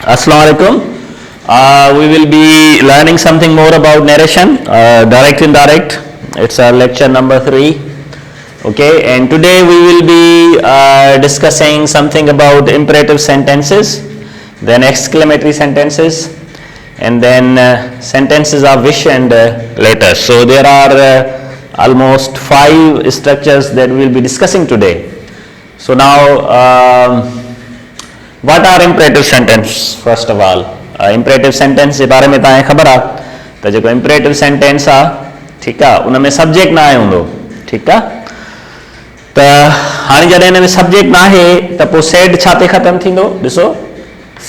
Assalamu alaikum. We will be learning something more about narration, direct indirect. It's our lecture number 3. Okay, and today we will be discussing something about imperative sentences, then exclamatory sentences, and then sentences of wish and letters. So there are almost 5 structures that we will be discussing today. So now what are imperative sentence? First of all, imperative sentence जे बारे में तव्हांखे ख़बर आहे त जेको imperative sentence आहे, ठीकु आहे, उन में सब्जेक्ट न आहे हूंदो, ठीकु आहे, त हाणे जॾहिं हिन में सब्जेक्ट न आहे त पोइ said छा ते ख़तमु थींदो? ॾिसो,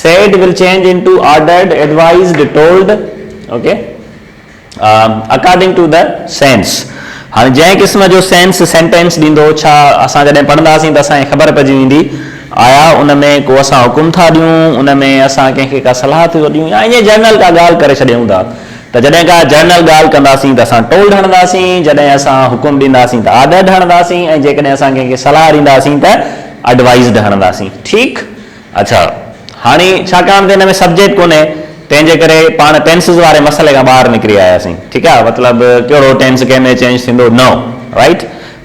said will change into ordered, advised, told, okay, according to the sense. हाणे जंहिं क़िस्म जो सेंस सेंटेंस ॾींदो, छा असां जॾहिं पढ़ंदासीं त असांखे ख़बर पइजी वेंदी आया उन में को असां हुकुम था ॾियूं, उन में असां कंहिंखे का सलाह थी ॾियूं या ईअं जनरल का ॻाल्हि करे छॾियूं था, त जॾहिं का जनरल ॻाल्हि कंदासीं त असां टोल्ड हणंदासीं, जॾहिं असां हुकुम ॾींदासीं त ऑर्डर्ड हणंदासीं, ऐं जेकॾहिं असां कंहिंखे सलाह ॾींदासीं त एडवाइज़ड हणंदासीं. ठीकु, अच्छा, हाणे छाकाणि त हिन में सब्जेक्ट कोन्हे तंहिंजे करे पाण टेंसिस वारे मसइले खां ॿाहिरि निकिरी आयासीं. ठीकु आहे, मतिलबु कहिड़ो टेंस कंहिंमें चेंज थींदो, नो, राइट.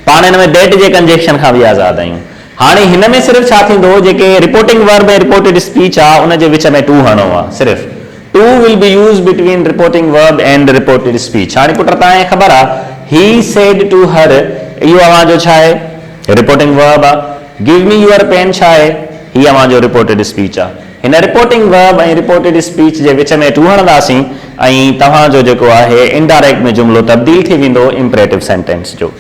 पाण हिन में डेट जे कंजेक्शन खां बि आज़ादु आहियूं. हाणे हिन में सिर्फ़ु छा थींदो, जेके रिपोर्टिंग वर्ब ऐं रिपोर्टेड स्पीच आहे उन जे विच में टू हणो आहे, सिर्फ़ु to will be use between reporting verb and reported speech. हाणे पुट तव्हांखे ख़बर आहे ही सेड टू हर, इहो अवां जो छा आहे, रिपोर्टिंग वर्ब आहे. गिव मी यूअर पेन छा आहे, ही अवां जो रिपोर्टेड स्पीच आहे. हिन रिपोर्टिंग वर्ब ऐं रिपोर्टेड स्पीच जे विच में टू हणंदासीं ऐं तव्हांजो जेको आहे इनडायरेक्ट में जुमिलो तब्दील थी वेंदो इम्परेटिव सेंटेंस जो.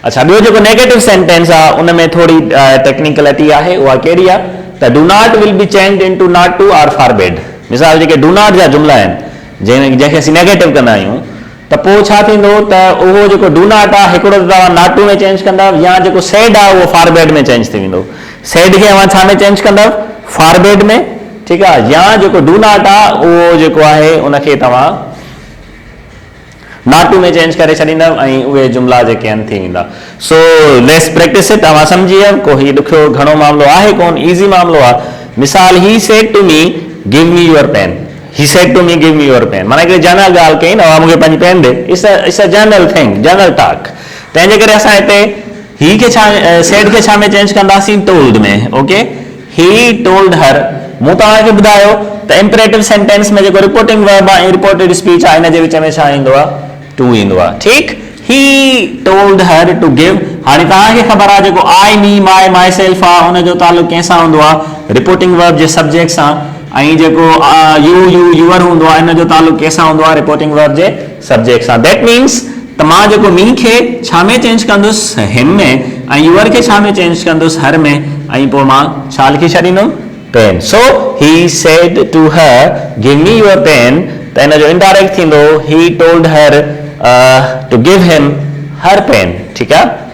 अच्छा, ॿियो जेको नेगेटिव सेंटेंस आहे उन में थोरी टेक्निकलिटी आहे, उहा कहिड़ी आहे त do not will be changed into not to or forbid. मिसाल जेके डू नॉट जा जुमिला आहिनि जंहिंखे असीं नेगेटिव कंदा आहियूं त पोइ छा थींदो त उहो जेको डू नॉट आहे हिकिड़ो त तव्हां नॉट टू में चेंज कंदव, या जेको सेड आहे उहो फॉरबिड में चेंज थी वेंदो. सेड खे अवां छा में चेंज कंदव, फॉरबिड में, ठीकु आहे, या जेको डू नॉट आहे उहो जेको आहे उनखे तव्हां नॉट टू में चेंज करे छॾींदव ऐं उहे जुमिला जेके आहिनि थी वेंदा. So let's practice it. तव्हां सम्झी वियो, को हीउ ॾुखियो घणो मामिलो आहे कोन, ईज़ी मामिलो आहे. मिसाल, he said to me give me your pen, he said to me give me your pen, माना हिकिड़ी जनरल ॻाल्हि कई न, मूंखे पंहिंजी पेन ॾे, it's a general thing, general talk. तंहिंजे करे असां हिते ही खे छा, सेड खे छा में चेंज कंदासीं, टोल्ड में. Okay, he told her. मूं तव्हांखे ॿुधायो त इम्परेटिव सेंटेंस में जेको रिपोर्टिंग वर्ब आहे ऐं रिपोर्टेड स्पीच आहे इन जे विच में छा ईंदो आहे, टू ईंदो आहे. ठीकु, he told her two give. हाणे तव्हांखे ख़बर आहे जेको आई, मी, माई, माई सेल्फ आहे उनजो तालुक कंहिंसां हूंदो आहे, रिपोर्टिंग वर्ब जे सब्जेक्ट सां, ऐं जेको यू, यूअर हूंदो आहे इन जो तालुक कंहिंसां हूंदो आहे, रिपोर्टिंग वर्ब जे सब्जेक्ट सां. दैट मीन्स त मां जेको मी खे छा में चेंज कंदुसि, हिम में, ऐं यूअर खे छा में चेंज कंदुसि, हर में, ऐं पोइ मां छा लिखी छॾींदुमि, pen. So he said to her, give me your pen. त इन जो इनडायरेक्ट थींदो, he told her to give him her pen. ठीकु आहे.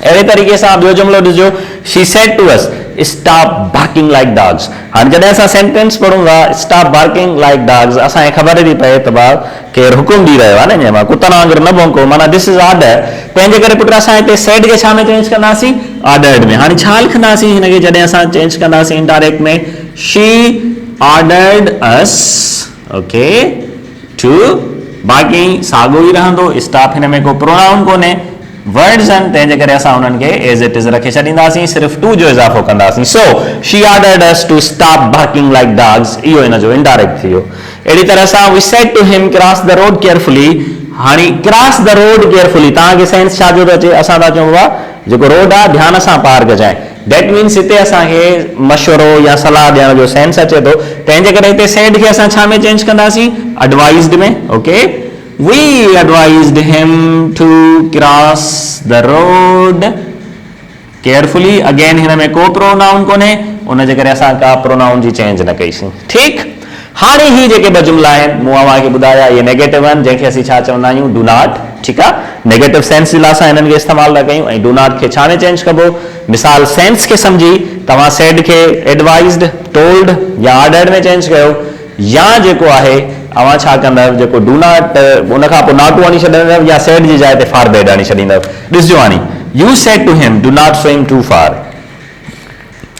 अहिड़े तरीक़े सां ॿियो जुमिलो ॾिसजो, she said to us stop barking like dogs. हाणे जॾहिं असां सेंटेंस पढ़ूं था stop barking like dogs, असांखे ख़बर थी पए त भाउ केरु हुकुम ॾेई रहियो आहे न, ईअं मां कुतनि वांगुरु न भौंको, माना दिस इज़ ऑर्डर. तंहिंजे करे पुट असां हिते सेड खे छा में चेंज कंदासीं, ऑर्डर्ड में. हाणे छा लिखंदासीं हिनखे जॾहिं असां चेंज कंदासीं इनडायरेक्ट में, शी ऑर्डर्ड अस, ओके, टू, बाक़ी साॻियो ई रहंदो, स्टॉप हिन में को प्रोनाउन कोन्हे, वर्ड्स आहिनि, तंहिंजे करे असां उन्हनि खे एज इट इज़ रखे छॾींदासीं, सिर्फ़ु टू जो इज़ाफ़ो कंदासीं. So she ordered us to stop barking like dogs, इहो हिन जो इनडायरेक्ट थी वियो. अहिड़ी तरह सां वी सेड टू हिम क्रॉस द रोड केयरफुली. हाणे क्रॉस द रोड केयरफुली, तव्हांखे सेंस छा जो थो अचे, असां था चऊं जेको रोड आहे ध्यान सां पार कजांइ. दैट मीन्स हिते असांखे मशवरो या सलाह ॾियण जो सेंस अचे थो, तंहिंजे करे हिते सेड खे असां छा में चेंज कंदासीं, एडवाइज़ड में. Okay, we advised him to cross the road carefully. Again हिन में को प्रोनाउन कोन्हे, उन जे करे असां का प्रोनाउन जी चेंज न कईसीं. ठीकु, हाणे ही जेके ॿ जुमिला आहिनि मूं अव्हांखे ॿुधाया, इहे नेगेटिव आहिनि, जंहिंखे असीं छा चवंदा आहियूं, डू नॉट. ठीकु आहे, नेगेटिव सेंस जे लाइ असां हिननि खे इस्तेमालु था कयूं. ऐं डू नॉट खे छा में चेंज कबो, मिसाल सेंस खे सम्झी तव्हां सेड खे एडवाइज़ड, टोल्ड या ऑर्डर्ड में चेंज कयो, या जेको आहे अवां छा कंदव, जेको डू नॉट उन खां पोइ नॉट टू आणी छॾींदव, या सेड जी जाइ ते फॉरबिड आणी छॾींदव. ॾिसजो हाणे, यू सेड टू हिम डू नॉट स्विम टू फार.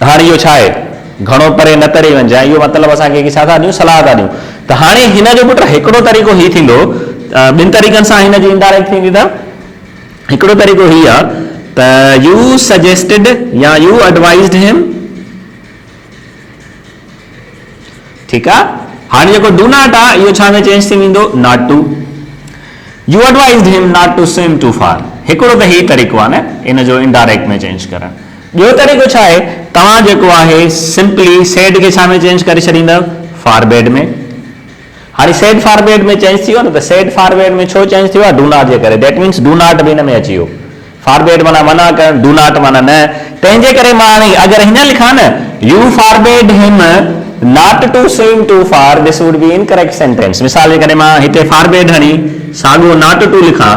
हाणे इहो छा आहे, घणो परे न तरी वञे, इहो मतिलबु असां कंहिंखे छा था ॾियूं, सलाह था ॾियूं। त हाणे हिन जो पुट हिकिड़ो तरीक़ो हीउ थींदो, ॿिनि तरीक़नि सां हिन जी इनडायरेक्ट थींदी अथव। हिकिड़ो तरीक़ो हीउ आहे त यू सजेस्टेड या यू एडवाइज्ड हिम, ठीकु आहे। हाणे जेको डू नॉट आहे इहो छा में चेंज थी वेंदो, नॉट टू। यू एडवाइज्ड हिम नॉट टू स्विम टू फार। हिकिड़ो त हीउ तरीक़ो आहे न इन जो इनडायरेक्ट में चेंज करणु। ॿियो तरीक़ो छा आहे, तव्हां जेको आहे सिंपली सेड खे छा में चेंज करे छॾींदव, फॉरवर्ड में। हाणे सेड फॉरवर्ड में चेंज थी वियो न, त सेड फॉरवर्ड में छो चेंज थी वियो आहे, डू नॉट जे करे। दैट मीन्स डू नॉट बि हिन में अची वियो। फॉरवर्ड माना मना करणु, डू नॉट माना न। तंहिंजे करे मां हाणे अगरि हिन लिखां न, यू फॉरवर्ड हिम not to swim too far, this would be incorrect sentence. मिसाल जे करे मां हिते फॉरवर्ड हणी साॻियो not to लिखां,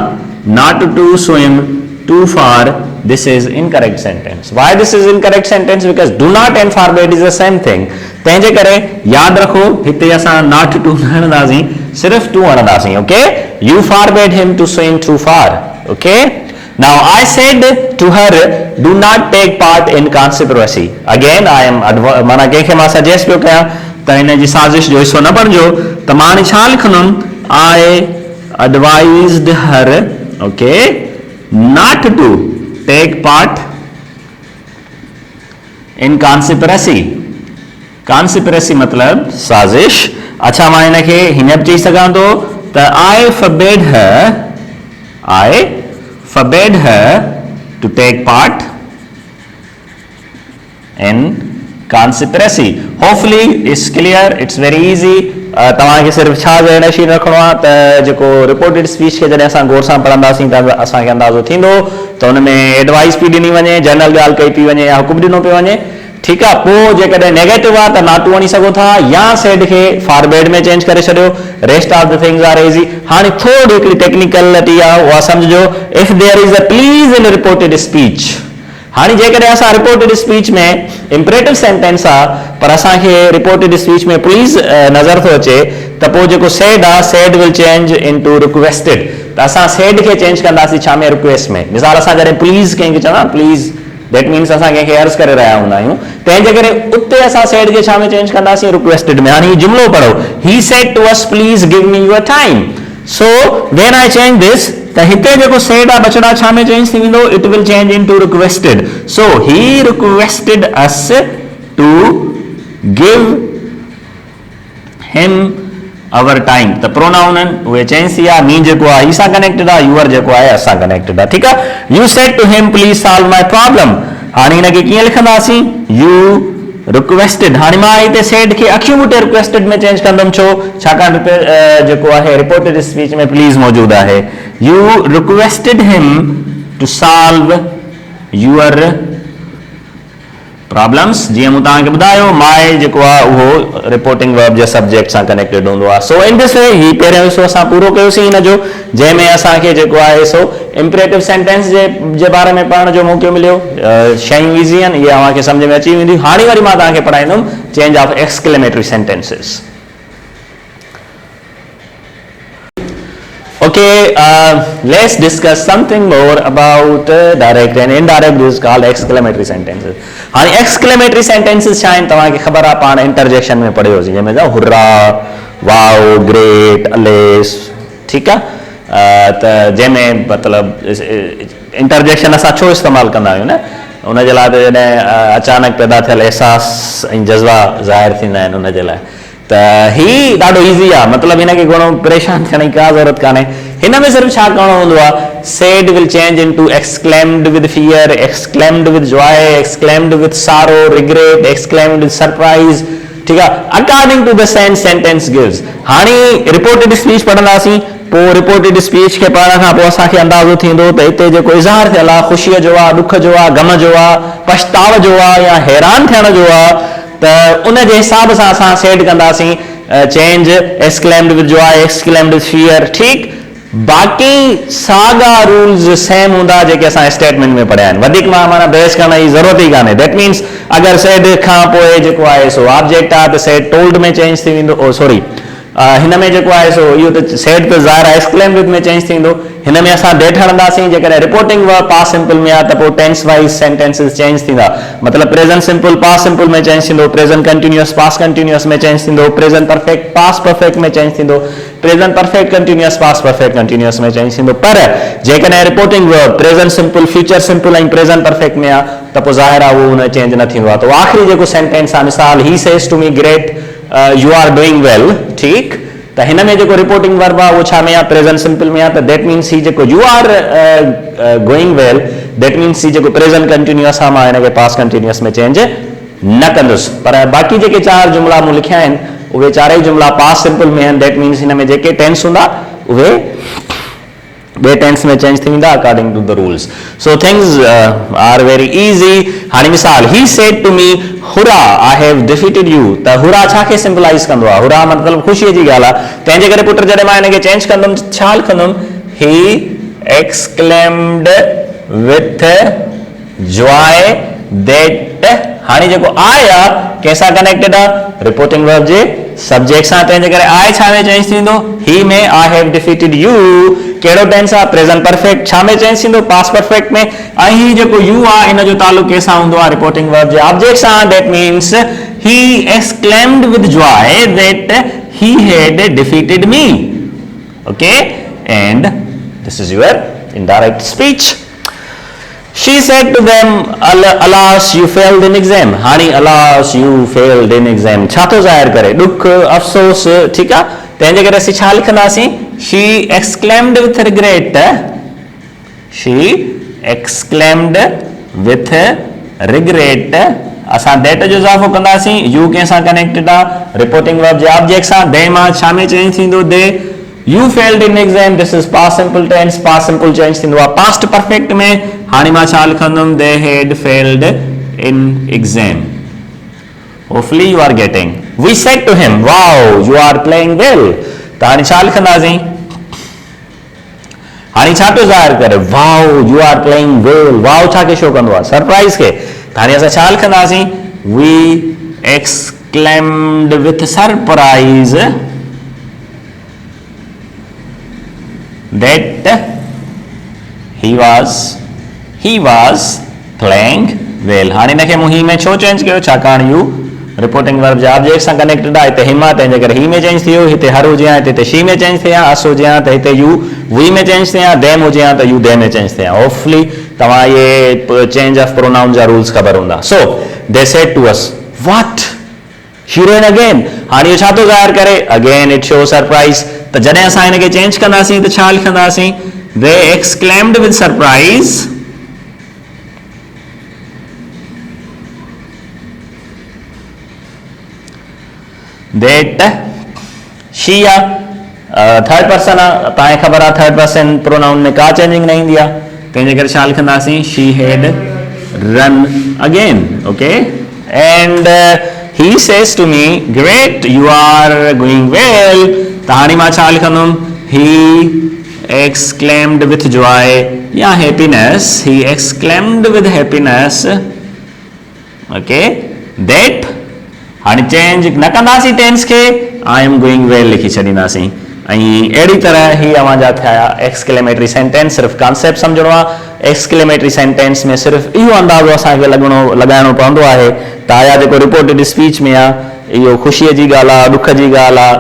not to swim too far, this is incorrect sentence. Why this is incorrect sentence? Because do not and forward is the same thing. तंहिंजे करे यादि रखो हिते असां not to न हणंदासीं, सिर्फ़ to हणंदासीं। Okay? You forward him to swim too far. Okay? Now I said to her, do not take part in conspiracy. Again, I am माना कंहिंखे मां सजेस्ट पियो कयां त हिन जी साज़िश जो हिसो न बणिजो, त मां हाणे छा लिखंदुमि, I advised her, okay, not to take part in conspiracy. Conspiracy मतलब साज़िश। अच्छा मां हिनखे हिन बि चई सघां थो त I forbade her to take part in conspiracy. Hopefully it's clear, it's very easy. तव्हांखे सिर्फ़ु छा ज़हनशी रखिणो आहे त जेको रिपोर्टेड स्पीच खे जॾहिं असां गौर सां पढ़ंदासीं त असांखे अंदाज़ो थींदो त हुन में एडवाइस पई ॾिनी वञे, जनरल ॻाल्हि कई पई वञे या हुकुम ॾिनो पियो वञे, ठीकु आहे। पोइ जेकॾहिं नेगेटिव आहे त नॉट टू हणी सघो था या सेड खे फॉरवर्ड में चेंज करे छॾियो। Rest of the things are easy. हाणे थोरी हिकिड़ी टेक्निकलिटी आहे उहा सम्झो, if there is a please in reported speech. हाणे जेकॾहिं असां रिपोर्टेड स्पीच में इम्परेटिव सेंटेंस आहे पर असांखे रिपोर्टेड स्पीच में प्लीज़ नज़र थो अचे त पोइ जेको सेड आहे, said will change into requested. त असां सेड खे चेंज कंदासीं छा में, रिक्वेस्ट में। मिसाल असां जॾहिं प्लीज़ कंहिंखे चवां प्लीज़, दैट मीन्स असां कंहिंखे अर्ज़ करे रहिया हूंदा आहियूं, तंहिंजे करे उते असां सेड खे छा में चेंज कंदासीं, रिक्वेस्टेड में। हाणे हीउ जुमिलो पढ़ो, ही सेड टू अस please give me your time. So when I change this, त हिते जेको सेड आहे बचड़ा छा में चेंज थी वेंदो, it will change into requested. So he requested us to give him our time. त प्रोनाउन उहे चेंज थी विया। मी जेको आहे ही सां कनेक्टेड आहे, यूअर जेको आहे असां कनेक्टेड आहे, ठीकु आहे। यू सेड टू हिम प्लीज सॉल्व माय प्रॉब्लम। हाणे हिनखे कीअं लिखंदासीं, यू रिक्वेस्टेड। हाणे मां हिते सेड खे अखियूं मुटे रिक्वेस्टेड में चेंज कंदुमि, छो, छाकाणि जेको आहे रिपोर्टेड स्पीच में प्लीज़ मौजूदु आहे। यू रिक्वेस्टेड हिम टू सॉल्व यूअर प्रॉब्लम्स। जीअं मूं तव्हांखे ॿुधायो, माय जेको आहे उहो रिपोर्टिंग वर्ब जे सब्जेक्ट सां कनेक्टेड हूंदो आहे। सो इन दिस वे ही पहिरियों हिसो असां पूरो कयोसीं हिन जो, जंहिंमें असांखे जेको आहे सो इम्परेटिव सेंटेंस जे बारे में पढ़ण जो मौक़ो मिलियो। शयूं ईज़ी आहिनि, इहे तव्हांखे सम्झ में अची वेंदियूं। हाणे वरी मां तव्हांखे पढ़ाईंदुमि change of exclamatory sentences. Okay, let's discuss something more about direct and indirect. This is called exclamatory sentences. हाणे exclamatory sentences छा आहिनि तव्हांखे ख़बर आहे, पाण इंटरजेक्शन में पढ़ियोसीं, जंहिंमें चओ हुर्रा, वाओ, ग्रेट, अलेस, ठीकु आहे। त जंहिंमें मतिलबु इंटरजेक्शन असां छो इस्तेमालु कंदा आहियूं न, उनजे लाइ त जॾहिं अचानक पैदा थियल अहसास ऐं जज़्बा ज़ाहिर थींदा आहिनि उनजे लाइ। त ही ॾाढो ईज़ी आहे, मतिलबु हिनखे घणो परेशान थियण जी का ज़रूरत कान्हे। हिन में सिर्फ़ु छा करणो हूंदो आहे, said will change into exclaimed with fear, exclaimed with joy, exclaimed with sorrow, regret, exclaimed with surprise, ठीकु आहे, according to the sense sentence gives. हाणे रिपोर्टेड स्पीच पढ़ंदासीं, पोइ रिपोर्टेड स्पीच खे पढ़ण खां पोइ असांखे अंदाज़ो थींदो त हिते जेको इज़हार थियल आहे, ख़ुशीअ जो आहे, ॾुख जो आहे, गम जो आहे, पछताव जो आहे या हैरान थियण जो आहे, त उन जे हिसाब सां असां सेड कंदासीं change exclaimed with joy, exclaimed with fear, ठीकु। बाक़ी साॻा रूल्स सेम हूंदा जेके असां स्टेटमेंट में पढ़िया आहिनि। वधीक माना बहस करण जी ज़रूरत ई कान्हे। दैट मीन्स अगरि सेड खां पोइ जेको आहे सो ऑब्जेक्ट आहे त सेड टोल्ड में चेंज थी वेंदो, सॉरी हिन में जेको आहे सो इहो त सेड त ज़ाहिर आहे एक्सक्लेम विद में चेंज थींदो। हिन में असां डेट हणंदासीं, जेकॾहिं रिपोर्टिंग वर्ब पास्ट सिंपल में आहे त पोइ टेंस वाइज सेंटेंसेस चेंज थींदा। मतिलबु प्रेजेंट सिंपल पास्ट सिंपल में चेंज थींदो, प्रेजेंट कंटिन्यूअस पास्ट कंटिन्यूअस में चेंज थींदो, प्रेजेंट परफेक्ट पास्ट परफेक्ट में चेंज थींदो, present perfect continuous past perfect continuous में चेंज थींदो। पर जेकॾहिं reporting verb present simple future simple ऐं प्रेजेंट परफेक्ट में आहे त पोइ ज़ाहिर आहे उहो हुन चेंज न थींदो आहे। त आख़िरी जेको सेंटेंस आहे, मिसाल he says to me great you are doing well, ठीकु, त हिन में जेको रिपोर्टिंग वर्ब आहे उहो छा में आहे, प्रेजेंट सिंपल में आहे। त दैट मीन्स ही जेको you are going well, that means he जेको प्रेजेंट कंटिन्यूअस आहे मां हिनखे पास्ट कंटिन्यूअस में चेंज न कंदुसि। पर बाक़ी जेके 4 जुमला मूं लिखिया आहिनि उहे 4 जुमला पास्ट सिंपल में आहिनि। दैट मीन्स हिन में जेके टेंस हूंदा उहे ॿिए टेंस में चेंज थी वेंदा according to the rules. So things are very easy. हाणे मिसाल ही सेड टू मी हुरा आई हैव डिफीटेड यू, त हुरा छा खे सिंपलाइज़ कंदो आहे, हुरा मतिलबु ख़ुशीअ जी ॻाल्हि आहे। तंहिंजे करे पुट जॾहिं मां हिनखे चेंज कंदुमि छा लिखंदुमि, he exclaimed with Joy that. हाणे जेको आई आहे कंहिंसां कनेक्टेड आहे, रिपोर्टिंग वर्ब जे सब्जेक्ट सां, तंहिंजे करे आई छा में चेंज थींदो, ही में आई हैव डिफीटेड यू। कहिड़ो टेंस आहे, प्रेजेंट परफेक्ट, छा में चेंज थींदो, पास्ट परफेक्ट में। ऐं ही जेको यू आहे इन जो ताल्लुक कंहिंसां हूंदो आहे, रिपोर्टिंग वर्ब जे ऑब्जेक्ट सां। That means he exclaimed with Joy that he had defeated mid. Okay, and this is your indirect speech. She said to them, alas you failed in exam। हाणे alas you failed in exam छा थो ज़ाहिर करे, ॾुख अफ़सोस, ठीकु आहे। तंहिंजे करे असीं छा लिखंदासीं, she exclaimed with regret, she exclaimed with regret। असां that जो इज़ाफ़ो कंदासीं, you कंहिंसां कनेक्टेड आहे, रिपोर्टिंग वर्ब जे ऑब्जेक्ट सां। they मां छा में चेंज थींदो, they you failed in exam, this is past simple tense, past simple change थींदो आहे past perfect में। हाणे मां छा लिखंदुमि, they had failed in exam। hopefully you are getting। we said to him wow you are playing well। त हाणे छा लिखंदासीं, हाणे छा थो ज़ाहिर करे, wow you are playing well। wow छा खे शो कंदो आहे, सरप्राइज़ खे। त हाणे असां छा लिखंदासीं, we exclaimed with surprise that he was playing well। हाणे हिनखे मूं ही में छो चेंज कयो, छाकाणि यू रिपोर्टिंग वर्ब जे ऑब्जेक्ट सां कनेक्टेड आहे। हिते हिम आहे तंहिंजे करे ही में चेंज थी वियो, हिते हर हुजे हा त हिते शी में चेंज थिया, अस हुजे हा त हिते यू वी में चेंज थिया, देम हुजे हा त यू दे में चेंज थिया। होपफुली तव्हां ये चेंज ऑफ प्रोनाउन जा रूल्स ख़बर हूंदा। So they said to us what heroine again. हाणे इहो छा थो ज़ाहिर करे, अगेन इट शो सरप्राइज़। त जॾहिं असां हिनखे चेंज कंदासीं त छा लिखंदासीं, they exclaimed with surprise that she third person आहे, तव्हांखे ख़बर आहे थर्ड पर्सन प्रोनाउन में का चेंजिंग न ईंदी आहे, तंहिंजे करे छा लिखंदासीं, she had run again। Okay, and he says to me great you are going well। त हाणे मां छा लिखंदुमि, he exclaimed with joy या happiness, he exclaimed with happiness okay that। हाणे चेंज न कंदासीं टेंस खे, आई एम गोइंग वेल लिखी छॾींदासीं। ऐं अहिड़ी तरह ही अवां जा थिया एक्सक्लेमेटरी सेंटेंस। सिर्फ़ु कॉन्सेप्ट सम्झणो आहे। एक्सक्लेमेटरी सेंटेंस में सिर्फ़ु इहो अंदाज़ो असांखे लॻाइणो पवंदो आहे त आया जेको रिपोर्टेड स्पीच में आहे इहो ख़ुशीअ जी ॻाल्हि आहे, ॾुख जी ॻाल्हि आहे,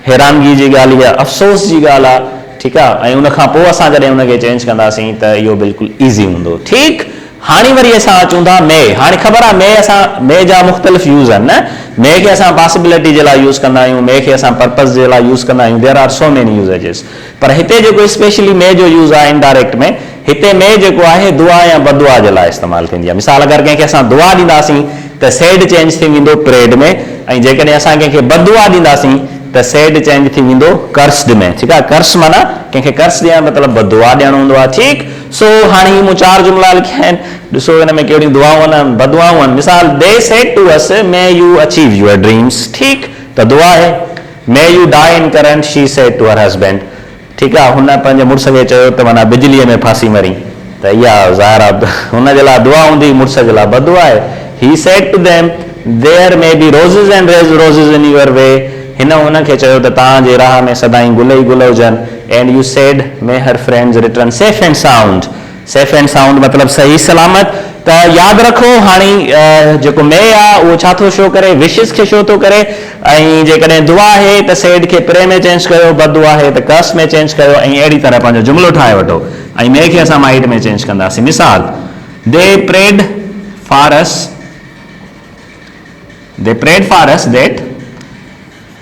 हैरानगी जी ॻाल्हि आहे, अफ़सोस जी ॻाल्हि आहे, ठीकु आहे। ऐं उनखां पोइ असां जॾहिं उनखे चेंज कंदासीं त इहो बिल्कुलु ईज़ी हूंदो। ठीकु, हाणे वरी असां अचूं था मे। हाणे ख़बर आहे मे असां मे जा मुख़्तलिफ़ यूज़ आहिनि न। मे खे असां पॉसिबिलिटी जे लाइ यूज़ कंदा आहियूं, मे खे असां पर्पज़ जे लाइ यूज़ कंदा आहियूं। There are so many usages. पर हिते जेको स्पेशली मे जो यूज़ आहे इनडायरेक्ट में, हिते मे जेको आहे दुआ या बदुआ जे लाइ इस्तेमालु थींदी आहे। मिसाल अगरि कंहिंखे असां दुआ ॾींदासीं त सेड चेंज थी वेंदो प्रेड में, ऐं जेकॾहिं असां कंहिंखे बदुआ ॾींदासीं त सेड चेंज थी वेंदो कर्स्ड में। ठीकु आहे, कर्स माना कंहिंखे कर्स ॾियणु मतिलबु बदुआ ॾियणो हूंदो आहे। ठीकु, सो हाणे मूं 4 जुमला लिखिया आहिनि, ॾिसो हिन में कहिड़ियूं दुआऊं आहिनि, बदुआऊं आहिनि। मिसाल दे सेड टू अस may you achieve your dreams. ठीकु, त दुआ आहे मे यू डाई इन current she said to her husband. ठीकु आहे, हुन पंहिंजे मुड़ुस खे चयो त माना बिजलीअ में फासी मरी, त इहा ज़ाहिर आहे हुन जे लाइ दुआ हूंदी, मुड़ुस जे लाइ बदुआ आहे। He said to them there may be roses and rays roses in your वे। हिन उनखे चयो त तव्हांजे राह में सदाईं गुल ई गुल हुजनि एंड यू सेड मे हर friends return safe and sound मतिलबु सही सलामत। त यादि रखो हाणे जेको मे आहे उहो छा थो शो करे, विशिस खे शो थो करे, ऐं जेकॾहिं दुआ आहे त सेड खे प्रे में चेंज कयो, बदुआ आहे त कर्स में चेंज कयो, ऐं अहिड़ी तरह पंहिंजो जुमिलो ठाहे वठो ऐं मे खे असां माइट में चेंज कंदासीं। मिसाल, दे प्रेड फॉर अस दैट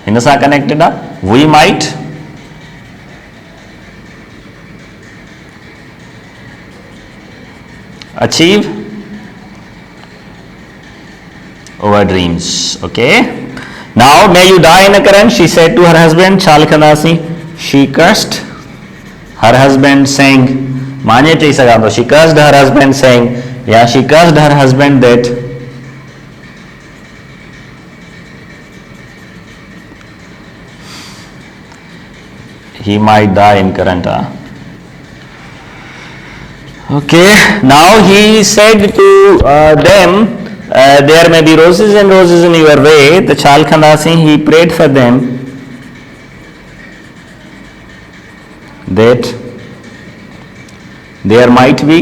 हिन सां कनेक्टेड आहे, वी माइट achieve our dreams. Okay, now may you die in a current, she said to her husband. छा लिखंदासीं? She cursed her husband saying, माने चई सघां थो she cursed her husband saying, या she cursed her husband that he might die in current. Okay, now he said to them, there may be roses and roses in your way. The chal khandasi, he prayed for them that there might be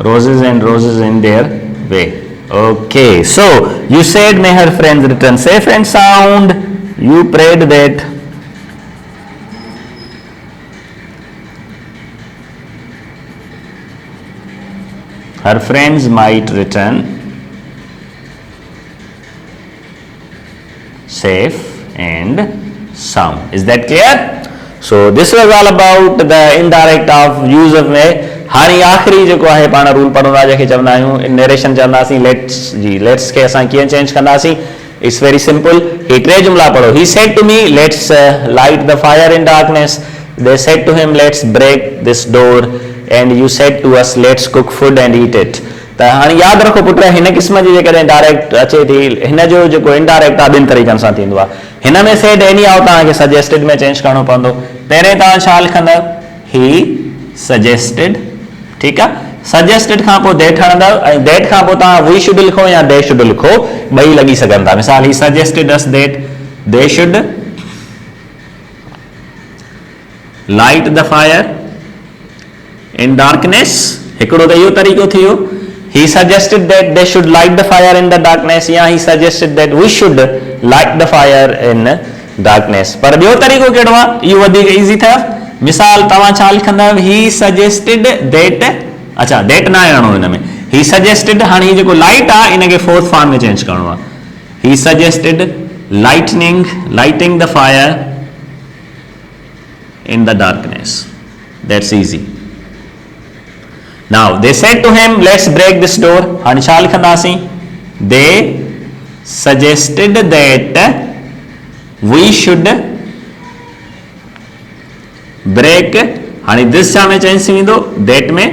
roses and roses in their way. Okay, so you said may her friends return safe and sound. You prayed that her friends might return safe and sound. Is that clear? So this was all about the indirect of use of may. हाणे आख़िरी जेको आहे पाण rule पढ़ंदा जंहिंखे चवंदा आहियूं narration चवंदासीं लेट्स खे असां कीअं चेंज कंदासीं। It's very simple. ही टे जुमला पढ़ो। He said to me let's light the fire in darkness, they said to him let's break this door, and you said to us let's cook food and eat it. त हाणे यादि रखो पुट, हिन क़िस्म जी जेकॾहिं डायरेक्ट अचे थी, हिन जो जेको इनडायरेक्ट आहे ॿिनि तरीक़नि सां थींदो आहे। हिन में सेड एनी आओ तव्हांखे सजेस्टेड में चेंज करणो पवंदो। पहिरें तव्हां छा लिखंदव? He suggested. ठीकु आहे, सजेस्टेड खां पोइ देट हणंदव, ऐं देट खां पोइ तव्हां वी शुड लिखो या दे शुड लिखो, ॿई लॻी सघनि था। मिसाल, he suggested us that they should light the fire in darkness, हिकिड़ो त इहो तरीक़ो थी वियो। He suggested that they should light the fire in the darkness, या he suggested that we should light the fire in darkness. पर ॿियो तरीक़ो कहिड़ो आहे? इहो वधीक ईज़ी अथव। मिसाल, तव्हां छा लिखंदव? ही सजेस्टेड दैट, अच्छा दैट न आणो हिन में, ही सजेस्टेड, हाणे जेको लाइट आहे इनखे फोर्थ फॉर्म में चेंज करणो आहे। He suggested lighting the fire in the darkness. That's easy. Now they said to him, let's break this door. हाणे छा लिखंदासीं? They suggested that we should break, हाणे this छा में चेंज थी वेंदो? that में।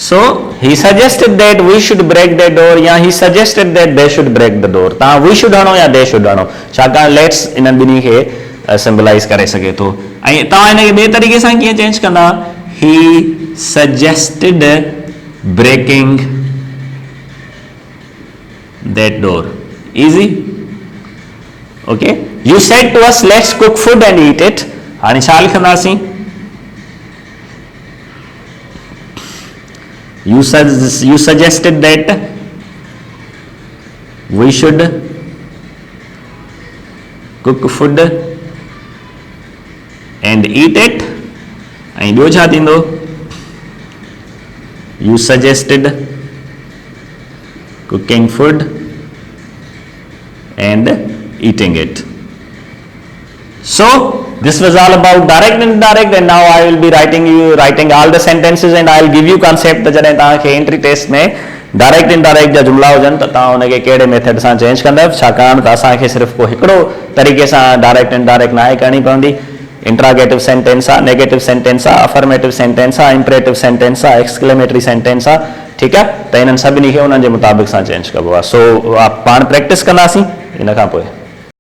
So he suggested that we should break that door, या he suggested that they should break the door। तव्हां we should हणो या they should हणो, छाकाणि let's इन्हनि ॿिन्ही खे सिम्बलाइज़ करे सघे थो। ऐं तव्हां हिनखे ॿिए तरीक़े सां कीअं चेंज कंदा? He suggested breaking that door. Easy? Okay. You said to us, let's cook food and eat it. हाणे छा लिखंदासीं? You suggested that we should cook food and eat it. ऐं ॿियो छा थींदो? You suggested cooking food and eating it. So this was all about direct and indirect, and now I will be writing all the sentences, and I will give you concept त जॾहिं तव्हांखे entry taste में direct indirect जा जुमला हुजनि त तव्हां हुनखे कहिड़े मेथड सां चेंज कंदव, छाकाणि त असांखे सिर्फ़ु को हिकिड़ो तरीक़े सां डायरेक्ट इनडायरेक्ट नाहे करणी पवंदी। इंट्रागेटिव सेंटेंस आहे, नेगेटिव सेंटेंस आहे, अफर्मेटिव सेंटेंस आहे, इंपरेटिव सेंटेंस आहे, एक्सक्लेमेटरी सेंटेंस आहे। ठीकु आहे, त इन्हनि सभिनी खे उन्हनि जे मुताबिक़ सां चेंज कबो आहे। सो पाण प्रैक्टिस कंदासीं इन खां पोइ।